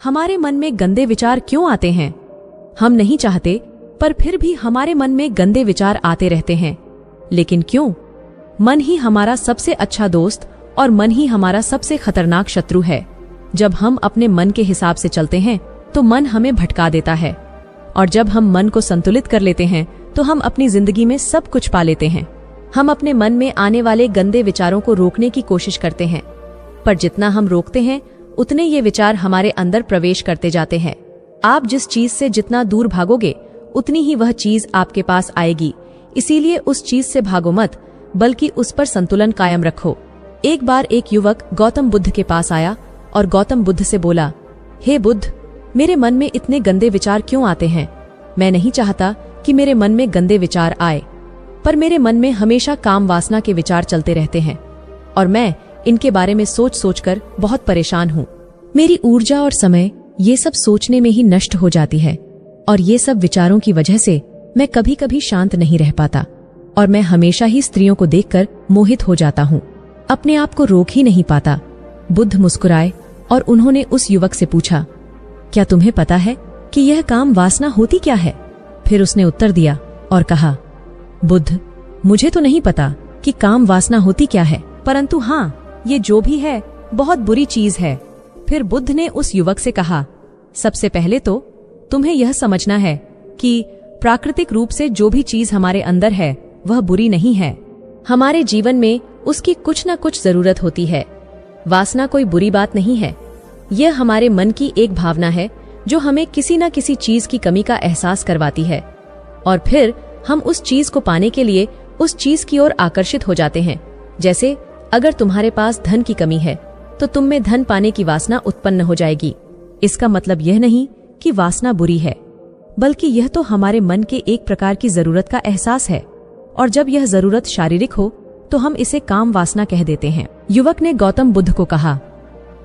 हमारे मन में गंदे विचार क्यों आते हैं? हम नहीं चाहते, पर फिर भी हमारे मन में गंदे विचार आते रहते हैं। लेकिन क्यों? मन ही हमारा सबसे अच्छा दोस्त और मन ही हमारा सबसे खतरनाक शत्रु है। जब हम अपने मन के हिसाब से चलते हैं तो मन हमें भटका देता है, और जब हम मन को संतुलित कर लेते हैं तो हम अपनी जिंदगी में सब कुछ पा लेते हैं। हम अपने मन में आने वाले गंदे विचारों को रोकने की कोशिश करते हैं, पर जितना हम रोकते हैं उतने ये विचार हमारे अंदर प्रवेश करते जाते हैं। आप जिस चीज से जितना दूर भागोगे उतनी ही वह चीज आपके पास आएगी। इसीलिए उस चीज से भागो मत, बल्कि उस पर संतुलन कायम रखो। एक बार एक युवक गौतम बुद्ध के पास आया और गौतम बुद्ध से बोला, हे बुद्ध, मेरे मन में इतने गंदे विचार क्यों आते हैं? मैं नहीं चाहता कि मेरे मन में गंदे विचार आए, पर मेरे मन में हमेशा काम वासना के विचार चलते रहते हैं और मैं इनके बारे में सोच सोचकर बहुत परेशान हूँ। मेरी ऊर्जा और समय ये सब सोचने में ही नष्ट हो जाती है, और ये सब विचारों की वजह से मैं कभी कभी शांत नहीं रह पाता और मैं हमेशा ही स्त्रियों को देखकर मोहित हो जाता हूँ, अपने आप को रोक ही नहीं पाता। बुद्ध मुस्कुराए और उन्होंने उस युवक से पूछा, क्या तुम्हें पता है कि यह काम वासना होती क्या है? फिर उसने उत्तर दिया और कहा, बुद्ध, मुझे तो नहीं पता कि काम वासना होती क्या है, परंतु हाँ, ये जो भी है बहुत बुरी चीज है। फिर बुद्ध ने उस युवक से कहा, सबसे पहले तो तुम्हें यह समझना है कि प्राकृतिक रूप से जो भी चीज हमारे अंदर है वह बुरी नहीं है। हमारे जीवन में उसकी कुछ न कुछ जरूरत होती है। वासना कोई बुरी बात नहीं है। यह हमारे मन की एक भावना है जो हमें किसी न किसी चीज की कमी का एहसास करवाती है, और फिर हम उस चीज को पाने के लिए उस चीज की ओर आकर्षित हो जाते हैं। जैसे अगर तुम्हारे पास धन की कमी है तो तुम में धन पाने की वासना उत्पन्न हो जाएगी। इसका मतलब यह नहीं कि वासना बुरी है, बल्कि यह तो हमारे मन के एक प्रकार की जरूरत का एहसास है, और जब यह जरूरत शारीरिक हो तो हम इसे काम वासना कह देते हैं। युवक ने गौतम बुद्ध को कहा,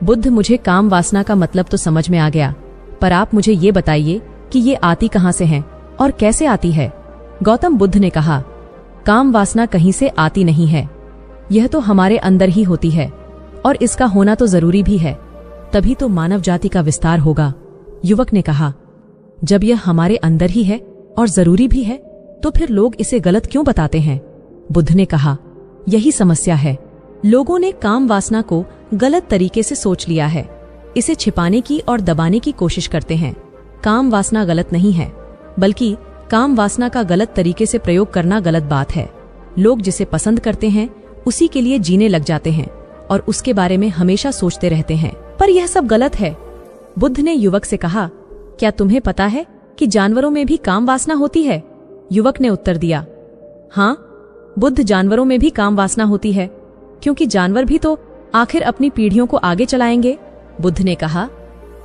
बुद्ध, मुझे काम वासना का मतलब तो समझ में आ गया, पर आप मुझे ये बताइए कि ये आती कहाँ से है और कैसे आती है? गौतम बुद्ध ने कहा, काम वासना कहीं से आती नहीं है, यह तो हमारे अंदर ही होती है, और इसका होना तो जरूरी भी है, तभी तो मानव जाति का विस्तार होगा। युवक ने कहा, जब यह हमारे अंदर ही है और जरूरी भी है तो फिर लोग इसे गलत क्यों बताते हैं? बुद्ध ने कहा, यही समस्या है। लोगों ने काम वासना को गलत तरीके से सोच लिया है, इसे छिपाने की और दबाने की कोशिश करते हैं। काम वासना गलत नहीं है, बल्कि काम वासना का गलत तरीके से प्रयोग करना गलत बात है। लोग जिसे पसंद करते हैं उसी के लिए जीने लग जाते हैं और उसके बारे में हमेशा सोचते रहते हैं, पर यह सब गलत है। बुद्ध ने युवक से कहा, क्या तुम्हें पता है कि जानवरों में भी काम वासना होती है? युवक ने उत्तर दिया, हाँ बुद्ध, जानवरों में भी काम वासना होती है, क्योंकि जानवर भी तो आखिर अपनी पीढ़ियों को आगे चलाएंगे। बुद्ध ने कहा,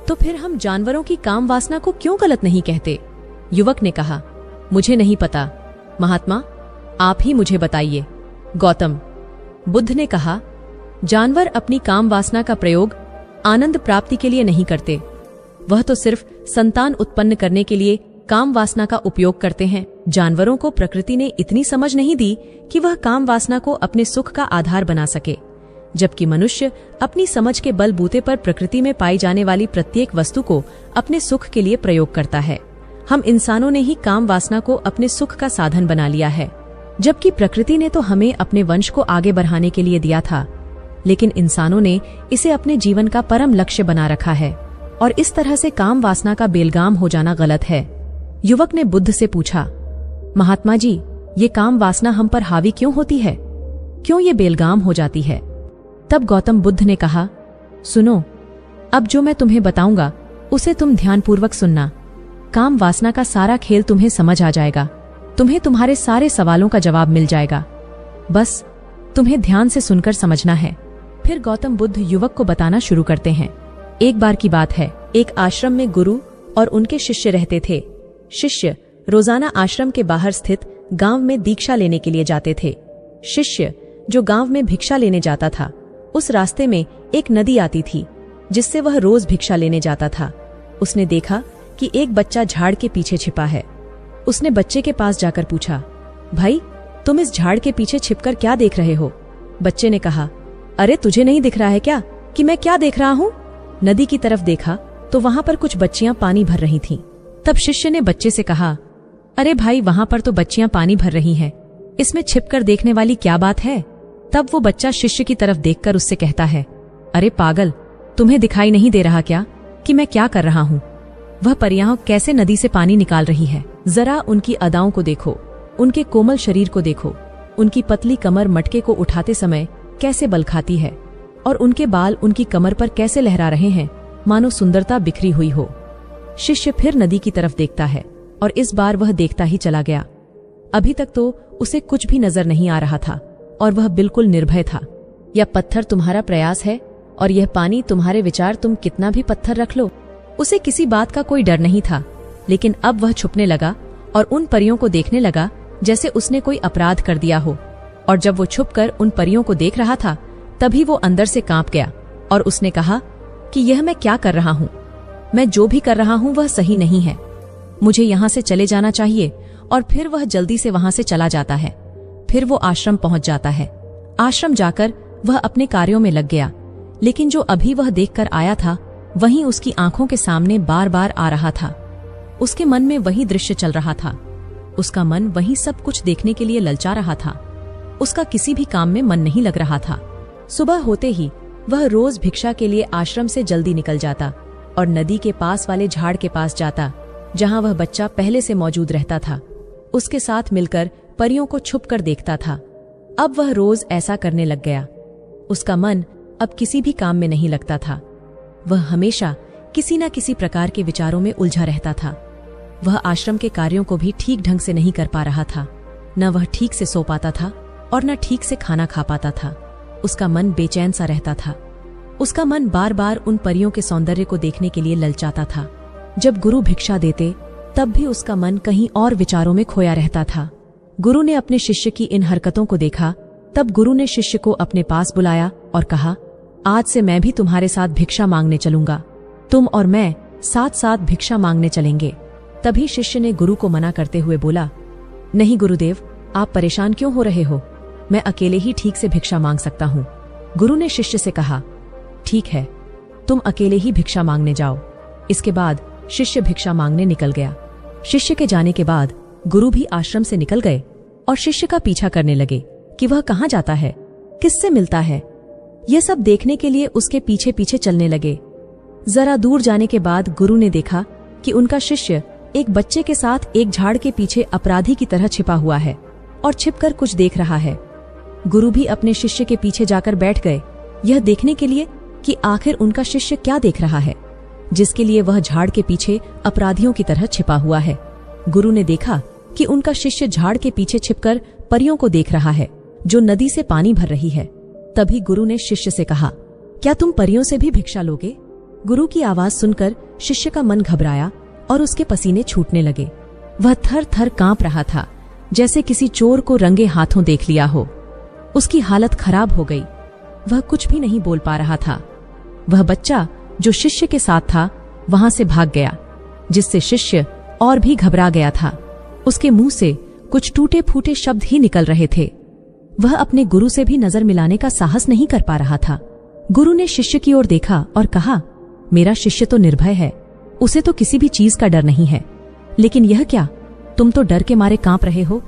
तो फिर हम जानवरों की काम वासना को क्यों गलत नहीं कहते? युवक ने कहा, मुझे नहीं पता महात्मा, आप ही मुझे बताइए। गौतम बुद्ध ने कहा, जानवर अपनी काम वासना का प्रयोग आनंद प्राप्ति के लिए नहीं करते, वह तो सिर्फ संतान उत्पन्न करने के लिए काम वासना का उपयोग करते हैं। जानवरों को प्रकृति ने इतनी समझ नहीं दी कि वह काम वासना को अपने सुख का आधार बना सके, जबकि मनुष्य अपनी समझ के बलबूते पर प्रकृति में पाई जाने वाली प्रत्येक वस्तु को अपने सुख के लिए प्रयोग करता है। हम इंसानों ने ही काम वासना को अपने सुख का साधन बना लिया है, जबकि प्रकृति ने तो हमें अपने वंश को आगे बढ़ाने के लिए दिया था, लेकिन इंसानों ने इसे अपने जीवन का परम लक्ष्य बना रखा है, और इस तरह से काम वासना का बेलगाम हो जाना गलत है। युवक ने बुद्ध से पूछा, महात्मा जी, ये काम वासना हम पर हावी क्यों होती है? क्यों ये बेलगाम हो जाती है? तब गौतम बुद्ध ने कहा, सुनो, अब जो मैं तुम्हें बताऊंगा उसे तुम ध्यानपूर्वक सुनना। काम वासना का सारा खेल तुम्हें समझ आ जाएगा, तुम्हें तुम्हारे सारे सवालों का जवाब मिल जाएगा, बस तुम्हें ध्यान से सुनकर समझना है। फिर गौतम बुद्ध युवक को बताना शुरू करते हैं। एक बार की बात है, एक आश्रम में गुरु और उनके शिष्य रहते थे। शिष्य रोजाना आश्रम के बाहर स्थित गांव में दीक्षा लेने के लिए जाते थे। शिष्य जो गांव में भिक्षा लेने जाता था, उस रास्ते में एक नदी आती थी जिससे वह रोज भिक्षा लेने जाता था। उसने देखा कि एक बच्चा झाड़ के पीछे छिपा है। उसने बच्चे के पास जाकर पूछा, भाई, तुम इस झाड़ के पीछे छिपकर क्या देख रहे हो? बच्चे ने कहा, अरे तुझे नहीं दिख रहा है क्या कि मैं क्या देख रहा हूँ? नदी की तरफ देखा तो वहां पर कुछ बच्चियां पानी भर रही थीं। तब शिष्य ने बच्चे से कहा, अरे भाई, वहां पर तो बच्चियां पानी भर रही हैं, इसमें छिपकर देखने वाली क्या बात है? तब वो बच्चा शिष्य की तरफ देखकर उससे कहता है, अरे पागल, तुम्हें दिखाई नहीं दे रहा क्या कि मैं क्या कर रहा हूँ? वह परियां कैसे नदी से पानी निकाल रही है। जरा उनकी अदाओं को देखो, उनके कोमल शरीर को देखो, उनकी पतली कमर मटके को उठाते समय कैसे बल खाती है, और उनके बाल उनकी कमर पर कैसे लहरा रहे हैं, मानो सुंदरता बिखरी हुई हो। शिष्य फिर नदी की तरफ देखता है और इस बार वह देखता ही चला गया। अभी तक तो उसे कुछ भी नजर नहीं आ रहा था और वह बिल्कुल निर्भय था। यह पत्थर तुम्हारा प्रयास है और यह पानी तुम्हारे विचार, तुम कितना भी पत्थर रख लो। उसे किसी बात का कोई डर नहीं था, लेकिन अब वह छुपने लगा और उन परियों को देखने लगा जैसे उसने कोई अपराध कर दिया हो। और जब वो छुपकर उन परियों को देख रहा था, तभी वो अंदर से कांप गया और उसने कहा कि यह मैं क्या कर रहा हूँ? मैं जो भी कर रहा हूँ वह सही नहीं है, मुझे यहाँ से चले जाना चाहिए। और फिर वह जल्दी से वहां से चला जाता है। फिर वो आश्रम पहुंच जाता है। आश्रम जाकर वह अपने कार्यों में लग गया, लेकिन जो अभी वह देखकर आया था वही उसकी आंखों के सामने बार बार आ रहा था। उसके मन में वही दृश्य चल रहा था। उसका मन वही सब कुछ देखने के लिए ललचा रहा था। उसका किसी भी काम में मन नहीं लग रहा था। सुबह होते ही वह रोज भिक्षा के लिए आश्रम से जल्दी निकल जाता और नदी के पास वाले झाड़ के पास जाता, जहां वह बच्चा पहले से मौजूद रहता था। उसके साथ मिलकर परियों को छुपकर देखता था। अब वह रोज ऐसा करने लग गया। उसका मन अब किसी भी काम में नहीं लगता था। वह हमेशा किसी न किसी प्रकार के विचारों में उलझा रहता था। वह आश्रम के कार्यों को भी ठीक ढंग से नहीं कर पा रहा था। न वह ठीक से सो पाता था और न ठीक से खाना खा पाता था। उसका मन बेचैन सा रहता था। उसका मन बार बार उन परियों के सौंदर्य को देखने के लिए ललचाता था। जब गुरु भिक्षा देते तब भी उसका मन कहीं और विचारों में खोया रहता था। गुरु ने अपने शिष्य की इन हरकतों को देखा। तब गुरु ने शिष्य को अपने पास बुलाया और कहा, आज से मैं भी तुम्हारे साथ भिक्षा मांगने चलूंगा। तुम और मैं साथ साथ भिक्षा मांगने चलेंगे। तभी शिष्य ने गुरु को मना करते हुए बोला, नहीं गुरुदेव, आप परेशान क्यों हो रहे हो? मैं अकेले ही ठीक से भिक्षा मांग सकता हूँ। गुरु ने शिष्य से कहा, ठीक है, तुम अकेले ही भिक्षा मांगने जाओ। इसके बाद शिष्य भिक्षा मांगने निकल गया। शिष्य के जाने के बाद गुरु भी आश्रम से निकल गए और शिष्य का पीछा करने लगे कि वह कहाँ जाता है, किससे मिलता है। यह सब देखने के लिए उसके पीछे पीछे चलने लगे। जरा दूर जाने के बाद गुरु ने देखा कि उनका शिष्य एक बच्चे के साथ एक झाड़ के पीछे अपराधी की तरह छिपा हुआ है और छिपकर कुछ देख रहा है। गुरु भी अपने शिष्य के पीछे जाकर बैठ गए, यह देखने के लिए कि आखिर उनका शिष्य क्या देख रहा है, जिसके लिए वह झाड़ के पीछे अपराधियों की तरह छिपा हुआ है। गुरु ने देखा कि उनका शिष्य झाड़ के पीछे छिपकर परियों को देख रहा है, जो नदी से पानी भर रही है। तभी गुरु ने शिष्य से कहा, क्या तुम परियों से भी भिक्षा लोगे? गुरु की आवाज सुनकर शिष्य का मन घबराया और उसके पसीने छूटने लगे। वह थर थर कांप रहा था, जैसे किसी चोर को रंगे हाथों देख लिया हो। उसकी हालत खराब हो गई। वह कुछ भी नहीं बोल पा रहा था। वह बच्चा जो शिष्य के साथ था वहां से भाग गया, जिससे शिष्य और भी घबरा गया था। उसके मुंह से कुछ टूटे फूटे शब्द ही निकल रहे थे। वह अपने गुरु से भी नजर मिलाने का साहस नहीं कर पा रहा था। गुरु ने शिष्य की ओर देखा और कहा, मेरा शिष्य तो निर्भय है, उसे तो किसी भी चीज का डर नहीं है, लेकिन यह क्या, तुम तो डर के मारे कांप रहे हो।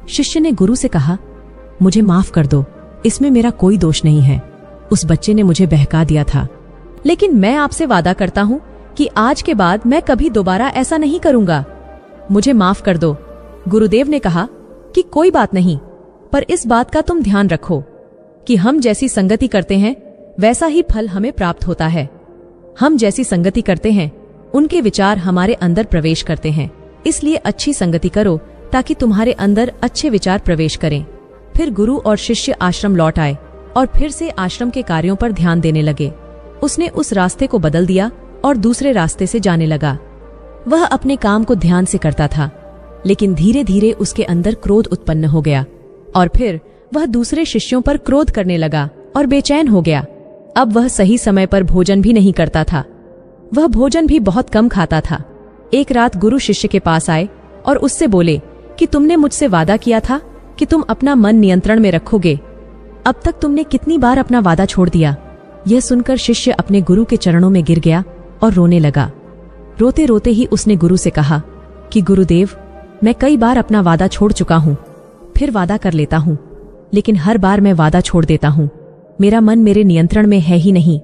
शिष्य ने गुरु से कहा, मुझे माफ कर दो, इसमें मेरा कोई दोष नहीं है। उस बच्चे ने मुझे बहका दिया था, लेकिन मैं आपसे वादा करता हूँ कि आज के बाद मैं कभी दोबारा ऐसा नहीं करूंगा। मुझे माफ कर दो। गुरुदेव ने कहा कि कोई बात नहीं, पर इस बात का तुम ध्यान रखो कि हम जैसी संगति करते हैं वैसा ही फल हमें प्राप्त होता है। हम जैसी संगति करते हैं उनके विचार हमारे अंदर प्रवेश करते हैं, इसलिए अच्छी संगति करो ताकि तुम्हारे अंदर अच्छे विचार प्रवेश करें। फिर गुरु और शिष्य आश्रम लौट आए और फिर से आश्रम के कार्यों पर ध्यान देने लगे। उसने उस रास्ते को बदल दिया और दूसरे रास्ते से जाने लगा। वह अपने काम को ध्यान से करता था, लेकिन धीरे धीरे उसके अंदर क्रोध उत्पन्न हो गया और फिर वह दूसरे शिष्यों पर क्रोध करने लगा और बेचैन हो गया। अब वह सही समय पर भोजन भी नहीं करता था। वह भोजन भी बहुत कम खाता था। एक रात गुरु शिष्य के पास आए और उससे बोले कि तुमने मुझसे वादा किया था कि तुम अपना मन नियंत्रण में रखोगे। अब तक तुमने कितनी बार अपना वादा छोड़ दिया। यह सुनकर शिष्य अपने गुरु के चरणों में गिर गया और रोने लगा। रोते रोते ही उसने गुरु से कहा कि गुरुदेव, मैं कई बार अपना वादा छोड़ चुका हूँ, फिर वादा कर लेता हूँ, लेकिन हर बार मैं वादा छोड़ देता हूँ। मेरा मन मेरे नियंत्रण में है ही नहीं।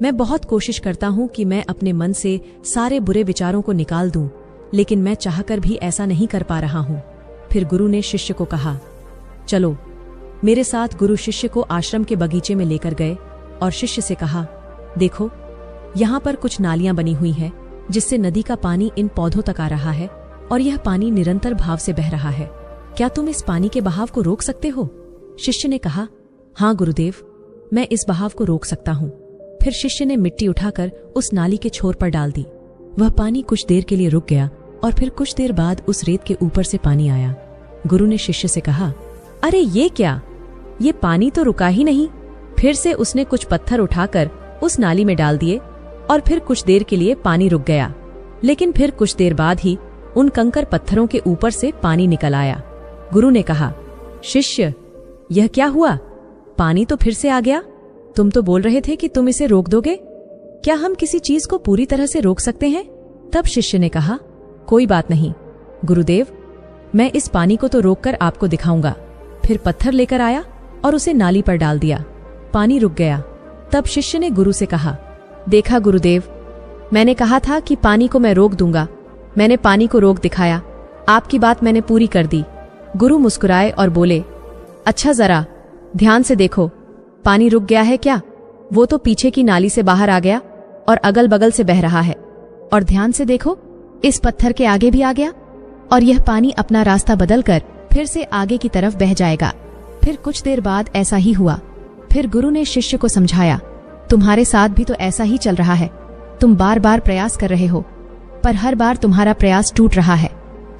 मैं बहुत कोशिश करता हूँ कि मैं अपने मन से सारे बुरे विचारों को निकाल दूं, लेकिन मैं चाहकर भी ऐसा नहीं कर पा रहा हूँ। फिर गुरु ने शिष्य को कहा, चलो मेरे साथ। गुरु शिष्य को आश्रम के बगीचे में लेकर गए और शिष्य से कहा, देखो यहाँ पर कुछ नालियां बनी हुई हैं, जिससे नदी का पानी इन पौधों तक आ रहा है और यह पानी निरंतर भाव से बह रहा है। क्या तुम इस पानी के बहाव को रोक सकते हो? शिष्य ने कहा, हाँ गुरुदेव, मैं इस बहाव को रोक सकता हूँ। फिर शिष्य ने मिट्टी उठाकर उस नाली के छोर पर डाल दी। वह पानी कुछ देर के लिए रुक गया और फिर कुछ देर बाद उस रेत के ऊपर से पानी आया। गुरु ने शिष्य से कहा, अरे ये क्या, ये पानी तो रुका ही नहीं। फिर से उसने कुछ पत्थर उठाकर उस नाली में डाल दिए और फिर कुछ देर के लिए पानी रुक गया, लेकिन फिर कुछ देर बाद ही उन कंकर पत्थरों के ऊपर से पानी निकल आया। गुरु ने कहा, शिष्य, यह क्या हुआ? पानी तो फिर से आ गया। तुम तो बोल रहे थे कि तुम इसे रोक दोगे। क्या हम किसी चीज को पूरी तरह से रोक सकते हैं? तब शिष्य ने कहा, कोई बात नहीं गुरुदेव, मैं इस पानी को तो रोककर आपको दिखाऊंगा। फिर पत्थर लेकर आया और उसे नाली पर डाल दिया। पानी रुक गया। तब शिष्य ने गुरु से कहा, देखा गुरुदेव, मैंने कहा था कि पानी को मैं रोक दूंगा। मैंने पानी को रोक दिखाया। आपकी बात मैंने पूरी कर दी। गुरु मुस्कुराए और बोले, अच्छा जरा ध्यान से देखो, पानी रुक गया है क्या? वो तो पीछे की नाली से बाहर आ गया और अगल बगल से बह रहा है। और ध्यान से देखो, इस पत्थर के आगे भी आ गया और यह पानी अपना रास्ता बदलकर फिर से आगे की तरफ बह जाएगा। फिर कुछ देर बाद ऐसा ही हुआ। फिर गुरु ने शिष्य को समझाया, तुम्हारे साथ भी तो ऐसा ही चल रहा है। तुम बार बार प्रयास कर रहे हो, पर हर बार तुम्हारा प्रयास टूट रहा है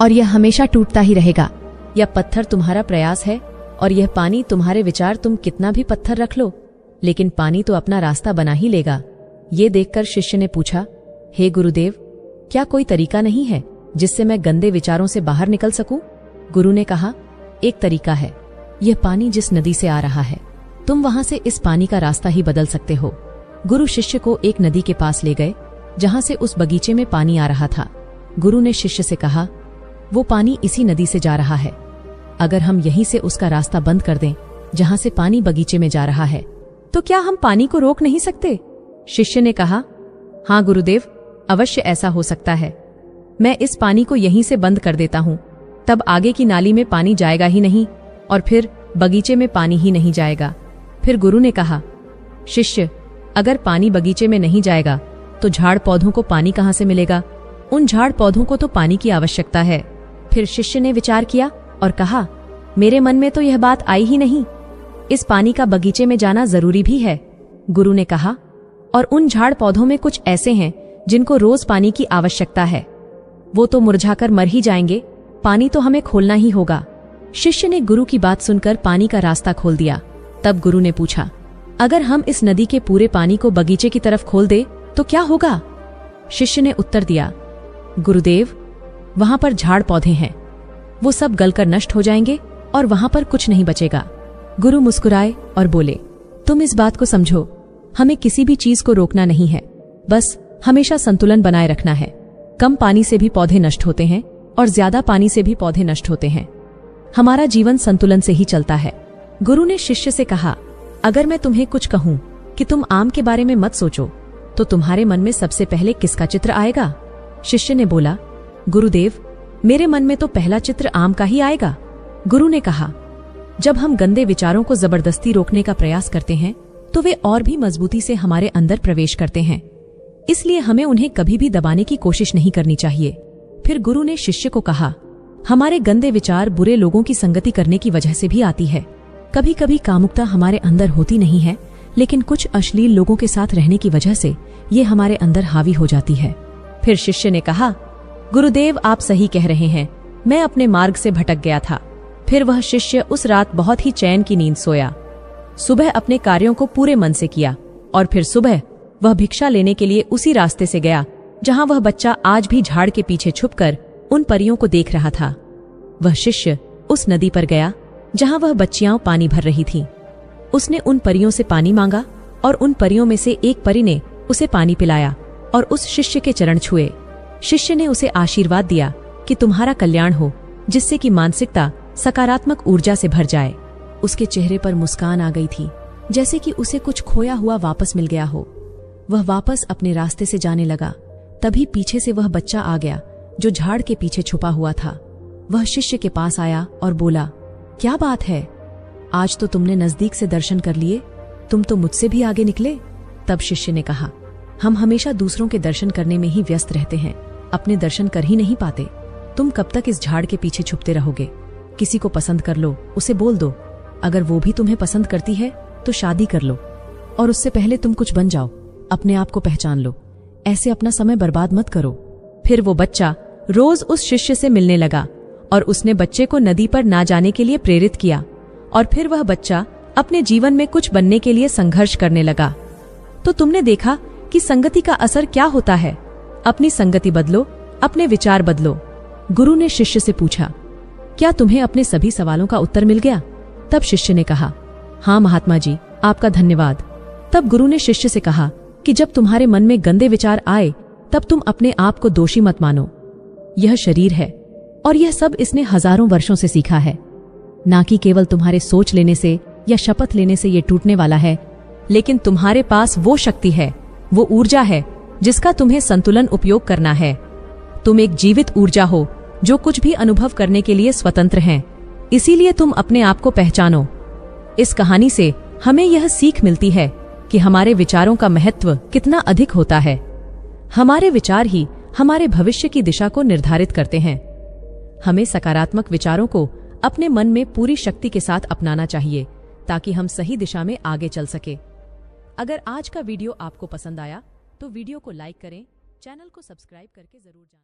और यह हमेशा टूटता ही रहेगा। यह पत्थर तुम्हारा प्रयास है और यह पानी तुम्हारे विचार। तुम कितना भी पत्थर रख लो, लेकिन पानी तो अपना रास्ता बना ही लेगा। ये देखकर शिष्य ने पूछा, हे गुरुदेव, क्या कोई तरीका नहीं है जिससे मैं गंदे विचारों से बाहर निकल सकूं? गुरु ने कहा, एक तरीका है। यह पानी जिस नदी से आ रहा है, तुम वहां से इस पानी का रास्ता ही बदल सकते हो। गुरु शिष्य को एक नदी के पास ले गए जहां से उस बगीचे में पानी आ रहा था। गुरु ने शिष्य से कहा, वो पानी इसी नदी से जा रहा है। अगर हम यहीं से उसका रास्ता बंद कर दें जहां से पानी बगीचे में जा रहा है, तो क्या हम पानी को रोक नहीं सकते? शिष्य ने कहा, हाँ गुरुदेव, अवश्य ऐसा हो सकता है। मैं इस पानी को यहीं से बंद कर देता हूँ, तब आगे की नाली में पानी जाएगा ही नहीं और फिर बगीचे में पानी ही नहीं जाएगा। फिर गुरु ने कहा, शिष्य, अगर पानी बगीचे में नहीं जाएगा तो झाड़ पौधों को पानी कहाँ से मिलेगा? उन झाड़ पौधों को तो पानी की आवश्यकता है। फिर शिष्य ने विचार किया और कहा, मेरे मन में तो यह बात आई ही नहीं। इस पानी का बगीचे में जाना जरूरी भी है। गुरु ने कहा, और उन झाड़ पौधों में कुछ ऐसे हैं जिनको रोज पानी की आवश्यकता है। वो तो मुरझाकर मर ही जाएंगे, पानी तो हमें खोलना ही होगा। शिष्य ने गुरु की बात सुनकर पानी का रास्ता खोल दिया। तब गुरु ने पूछा, अगर हम इस नदी के पूरे पानी को बगीचे की तरफ खोल दे तो क्या होगा? शिष्य ने उत्तर दिया, गुरुदेव, वहां पर झाड़ पौधे हैं, वो सब गलकर नष्ट हो जाएंगे और वहां पर कुछ नहीं बचेगा। गुरु मुस्कुराए और बोले, तुम इस बात को समझो, हमें किसी भी चीज को रोकना नहीं है, बस हमेशा संतुलन बनाए रखना है। कम पानी से भी पौधे नष्ट होते हैं और ज्यादा पानी से भी पौधे नष्ट होते हैं। हमारा जीवन संतुलन से ही चलता है। गुरु ने शिष्य से कहा, अगर मैं तुम्हें कुछ कहूं कि तुम आम के बारे में मत सोचो, तो तुम्हारे मन में सबसे पहले किसका चित्र आएगा? शिष्य ने बोला, गुरुदेव, मेरे मन में तो पहला चित्र आम का ही आएगा। गुरु ने कहा, जब हम गंदे विचारों को जबरदस्ती रोकने का प्रयास करते हैं तो वे और भी मजबूती से हमारे अंदर प्रवेश करते हैं, इसलिए हमें उन्हें कभी भी दबाने की कोशिश नहीं करनी चाहिए। फिर गुरु ने शिष्य को कहा, हमारे गंदे विचार बुरे लोगों की संगति करने की वजह से भी आती है। कभी कभी कामुकता हमारे अंदर होती नहीं है, लेकिन कुछ अश्लील लोगों के साथ रहने की वजह से ये हमारे अंदर हावी हो जाती है। फिर शिष्य ने कहा, गुरुदेव, आप सही कह रहे हैं, मैं अपने मार्ग से भटक गया था। फिर वह शिष्य उस रात बहुत ही चैन की नींद सोया। सुबह अपने कार्यों को पूरे मन से किया और फिर सुबह वह भिक्षा लेने के लिए उसी रास्ते से गया जहां वह बच्चा आज भी झाड़ के पीछे छुपकर उन परियों को देख रहा था। वह शिष्य उस नदी पर गया जहां वह बच्चियां पानी भर रही थीं। उसने उन परियों से पानी मांगा और उन परियों में से एक परी ने उसे पानी पिलाया और उस शिष्य के चरण छुए। शिष्य ने उसे आशीर्वाद दिया कि तुम्हारा कल्याण हो, जिससे कि मानसिकता सकारात्मक ऊर्जा से भर जाए। उसके चेहरे पर मुस्कान आ गई थी, जैसे कि उसे कुछ खोया हुआ वापस मिल गया हो। वह वापस अपने रास्ते से जाने लगा। तभी पीछे से वह बच्चा आ गया जो झाड़ के पीछे छुपा हुआ था। वह शिष्य के पास आया और बोला, क्या बात है, आज तो तुमने नजदीक से दर्शन कर लिए, तुम तो मुझसे भी आगे निकले। तब शिष्य ने कहा, हम हमेशा दूसरों के दर्शन करने में ही व्यस्त रहते हैं, अपने दर्शन कर ही नहीं पाते। तुम कब तक इस झाड़ के पीछे छुपते रहोगे? किसी को पसंद कर लो, उसे बोल दो। अगर वो भी तुम्हें पसंद करती है तो शादी कर लो, और उससे पहले तुम कुछ बन जाओ, अपने आप को पहचान लो। ऐसे अपना समय बर्बाद मत करो। फिर वो बच्चा रोज उस शिष्य से मिलने लगा और उसने बच्चे को नदी पर ना जाने के लिए प्रेरित किया। और फिर वह बच्चा अपने जीवन में कुछ बनने के लिए संघर्ष करने लगा। तो तुमने देखा कि संगति का असर क्या होता है। अपनी संगति बदलो, अपने विचार बदलो। गुरु ने शिष्य से पूछा, क्या तुम्हें अपने सभी सवालों का उत्तर मिल गया? तब शिष्य ने कहा, हाँ महात्मा जी, आपका धन्यवाद। तब गुरु ने शिष्य से कहा कि जब तुम्हारे मन में गंदे विचार आए तब तुम अपने आप को दोषी मत मानो। यह शरीर है और यह सब इसने हजारों वर्षों से सीखा है। ना कि केवल तुम्हारे सोच लेने से या शपथ लेने से ये टूटने वाला है, लेकिन तुम्हारे पास वो शक्ति है, वो ऊर्जा है जिसका तुम्हें संतुलन उपयोग करना है। तुम एक जीवित ऊर्जा हो जो कुछ भी अनुभव करने के लिए स्वतंत्र हैं। इसीलिए तुम अपने आप को पहचानो। इस कहानी से हमें यह सीख मिलती है कि हमारे विचारों का महत्व कितना अधिक होता है। हमारे विचार ही हमारे भविष्य की दिशा को निर्धारित करते हैं। हमें सकारात्मक विचारों को अपने मन में पूरी शक्ति के साथ अपनाना चाहिए ताकि हम सही दिशा में आगे चल सके। अगर आज का वीडियो आपको पसंद आया तो वीडियो को लाइक करें, चैनल को सब्सक्राइब करके जरूर जाना।